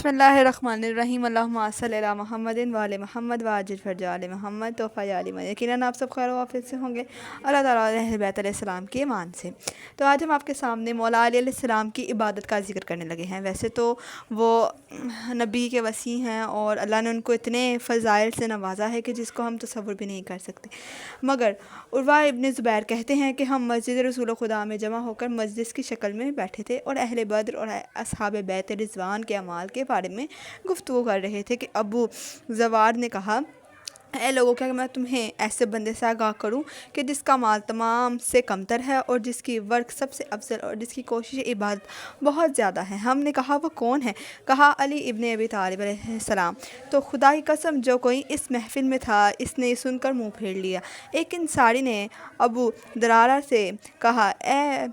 بسم اللہ الرحمن الرحیم اللہم صلی علی محمد وعلی محمد واجل فرج علی محمد توفیع علی محمد۔ یقیناً آپ سب خیر و عافیت سے ہوں گے اللہ تعالیٰ اہل بیت علیہ السلام کے ایمان سے۔ تو آج ہم آپ کے سامنے مولا علی علیہ السلام کی عبادت کا ذکر کرنے لگے ہیں۔ ویسے تو وہ نبی کے وصی ہیں اور اللہ نے ان کو اتنے فضائل سے نوازا ہے کہ جس کو ہم تصور بھی نہیں کر سکتے، مگر عروہ ابن زبیر کہتے ہیں کہ ہم مسجد رسول خدا میں جمع ہو کر مجلس کی شکل میں بیٹھے تھے اور اہل بدر اور اصحاب بیت رضوان کے اعمال کے بارے میں گفتگو کر رہے تھے کہ ابو زوار نے کہا، اے لوگوں، کیا میں تمہیں ایسے بندے سے آگاہ کروں کہ جس کا مال تمام سے کمتر ہے اور جس کی ورک سب سے افضل اور جس کی کوشش عبادت بہت زیادہ ہے؟ ہم نے کہا وہ کون ہے؟ کہا علی ابن ابی طالب علیہ السلام۔ تو خدا کی قسم جو کوئی اس محفل میں تھا اس نے سن کر منہ پھیر لیا۔ ایک انصاری نے ابو درارہ سے کہا، اے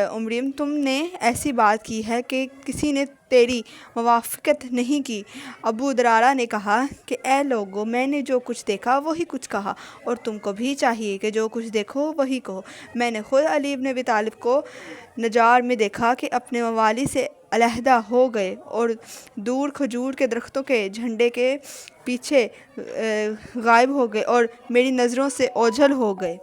عمریم، تم نے ایسی بات کی ہے کہ کسی نے تیری موافقت نہیں کی۔ ابو درارہ نے کہا کہ اے لوگو، میں نے جو کچھ دیکھا وہی کچھ کہا، اور تم کو بھی چاہیے کہ جو کچھ دیکھو وہی کہو۔ میں نے خود علی ابن ابی طالب کو نجار میں دیکھا کہ اپنے موالی سے علیحدہ ہو گئے اور دور کھجور کے درختوں کے جھنڈے کے پیچھے غائب ہو گئے اور میری نظروں سے اوجھل ہو گئے،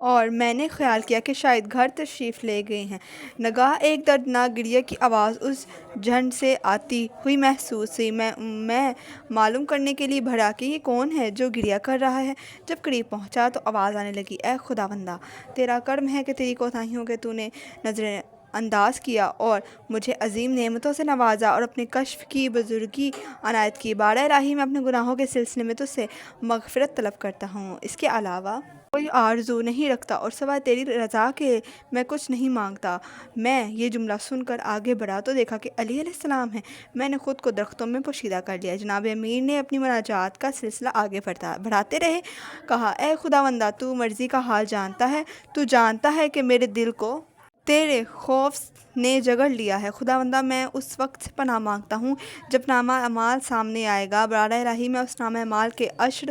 اور میں نے خیال کیا کہ شاید گھر تشریف لے گئے ہیں۔ ناگہاں ایک دردناک گریہ کی آواز اس جھنڈ سے آتی ہوئی محسوس ہوئی۔ میں معلوم کرنے کے لیے بڑھا کہ یہ کون ہے جو گریہ کر رہا ہے۔ جب قریب پہنچا تو آواز آنے لگی، اے خداوندہ، تیرا کرم ہے کہ تیری کوتاہیوں کے تو نے نظر انداز کیا اور مجھے عظیم نعمتوں سے نوازا اور اپنے کشف کی بزرگی عنایت کی۔ بارہ الہی، میں اپنے گناہوں کے سلسلے میں تجھ سے مغفرت طلب کرتا ہوں، اس کے علاوہ کوئی آرزو نہیں رکھتا اور سوائے تیری رضا کے میں کچھ نہیں مانگتا۔ میں یہ جملہ سن کر آگے بڑھا تو دیکھا کہ علی علیہ السلام ہیں۔ میں نے خود کو درختوں میں پوشیدہ کر لیا۔ جناب امیر نے اپنی مناجات کا سلسلہ آگے بڑھاتے رہے، کہا، اے خداوندہ، تو مرضی کا حال جانتا ہے، تو جانتا ہے کہ میرے دل کو تیرے خوف نے جگڑ لیا ہے۔ خداوندہ، میں اس وقت سے پناہ مانگتا ہوں جب نامہ اعمال سامنے آئے گا۔ بارہ الہی، میں اس نامہ اعمال کے عشر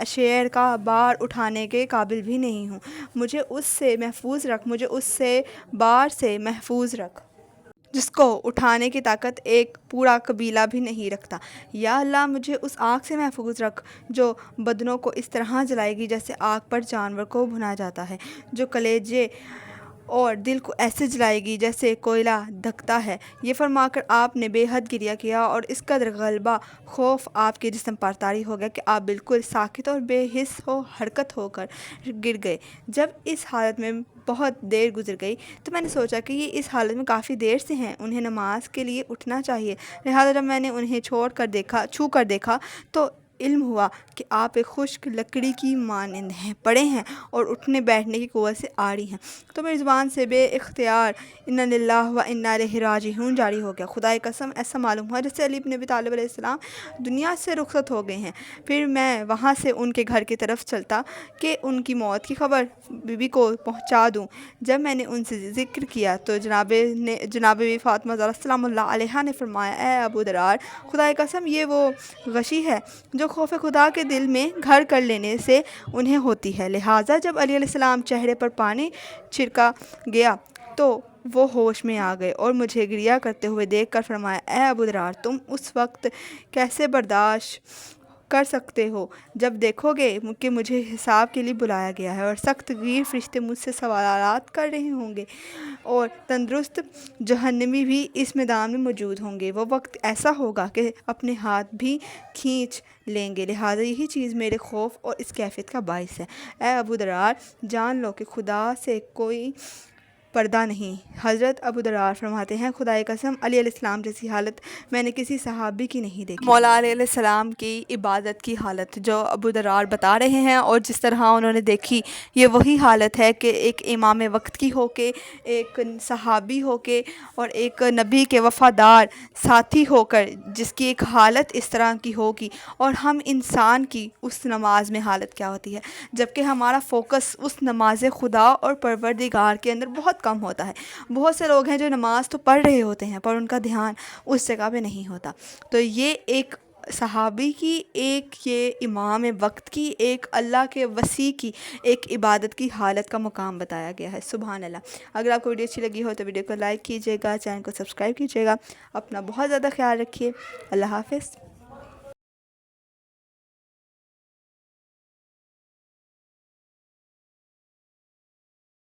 شعر کا بار اٹھانے کے قابل بھی نہیں ہوں۔ مجھے اس سے محفوظ رکھ، مجھے اس سے بار سے محفوظ رکھ جس کو اٹھانے کی طاقت ایک پورا قبیلہ بھی نہیں رکھتا۔ یا اللہ، مجھے اس آگ سے محفوظ رکھ جو بدنوں کو اس طرح جلائے گی جیسے آگ پر جانور کو بھونا جاتا ہے، جو کلیجے اور دل کو ایسے جلائے گی جیسے کوئلہ دھکتا ہے۔ یہ فرما کر آپ نے بے حد گریہ کیا اور اس قدر غلبہ خوف آپ کے جسم پر طاری ہو گیا کہ آپ بالکل ساکت اور بے حس و حرکت ہو کر گر گئے۔ جب اس حالت میں بہت دیر گزر گئی تو میں نے سوچا کہ یہ اس حالت میں کافی دیر سے ہیں، انہیں نماز کے لیے اٹھنا چاہیے۔ لہٰذا جب میں نے انہیں چھو کر دیکھا تو علم ہوا کہ آپ ایک خشک لکڑی کی مانند ہیں، پڑے ہیں اور اٹھنے بیٹھنے کی قوت سے عاری ہیں۔ تو میری زبان سے بے اختیار انا للہ و انا الیہ راجعون جاری ہو گیا۔ خدا کی قسم، ایسا معلوم ہوا جیسے علی بن ابی طالب علیہ السلام دنیا سے رخصت ہو گئے ہیں۔ پھر میں وہاں سے ان کے گھر کی طرف چلتا کہ ان کی موت کی خبر بی بی کو پہنچا دوں۔ جب میں نے ان سے ذکر کیا تو جناب بی فاطمہ زہرا سلام اللہ علیہا نے فرمایا، اے ابو درار، خدا کی قسم یہ وہ غشی ہے جو خوف خدا کے دل میں گھر کر لینے سے انہیں ہوتی ہے۔ لہٰذا جب علی علیہ السلام چہرے پر پانی چھڑکا گیا تو وہ ہوش میں آ گئے اور مجھے گریہ کرتے ہوئے دیکھ کر فرمایا، اے ابو درار، تم اس وقت کیسے برداشت کر سکتے ہو جب دیکھو گے کہ مجھے حساب کے لیے بلایا گیا ہے اور سخت گیر فرشتے مجھ سے سوالات کر رہے ہوں گے اور تندرست جہنمی بھی اس میدان میں موجود ہوں گے؟ وہ وقت ایسا ہوگا کہ اپنے ہاتھ بھی کھینچ لیں گے۔ لہٰذا یہی چیز میرے خوف اور اس کیفیت کا باعث ہے۔ اے ابو درار، جان لو کہ خدا سے کوئی پردہ نہیں۔ حضرت ابو درار فرماتے ہیں، خدا کی قسم، علی علیہ السلام جیسی حالت میں نے کسی صحابی کی نہیں دیکھی۔ مولا علی علیہ السلام کی عبادت کی حالت جو ابو درار بتا رہے ہیں اور جس طرح انہوں نے دیکھی، یہ وہی حالت ہے کہ ایک امام وقت کی ہو کے، ایک صحابی ہو کے اور ایک نبی کے وفادار ساتھی ہو کر جس کی ایک حالت اس طرح کی ہوگی، اور ہم انسان کی اس نماز میں حالت کیا ہوتی ہے جبکہ ہمارا فوکس اس نماز خدا اور پروردگار کے اندر بہت کم ہوتا ہے۔ بہت سے لوگ ہیں جو نماز تو پڑھ رہے ہوتے ہیں پر ان کا دھیان اس جگہ پہ نہیں ہوتا۔ تو یہ ایک صحابی کی ایک یہ امام وقت کی ایک اللہ کے وسیع کی ایک عبادت کی حالت کا مقام بتایا گیا ہے۔ سبحان اللہ۔ اگر آپ کو ویڈیو اچھی لگی ہو تو ویڈیو کو لائک کیجیے گا، چینل کو سبسکرائب کیجیے گا، اپنا بہت زیادہ خیال رکھیے۔ اللہ حافظ۔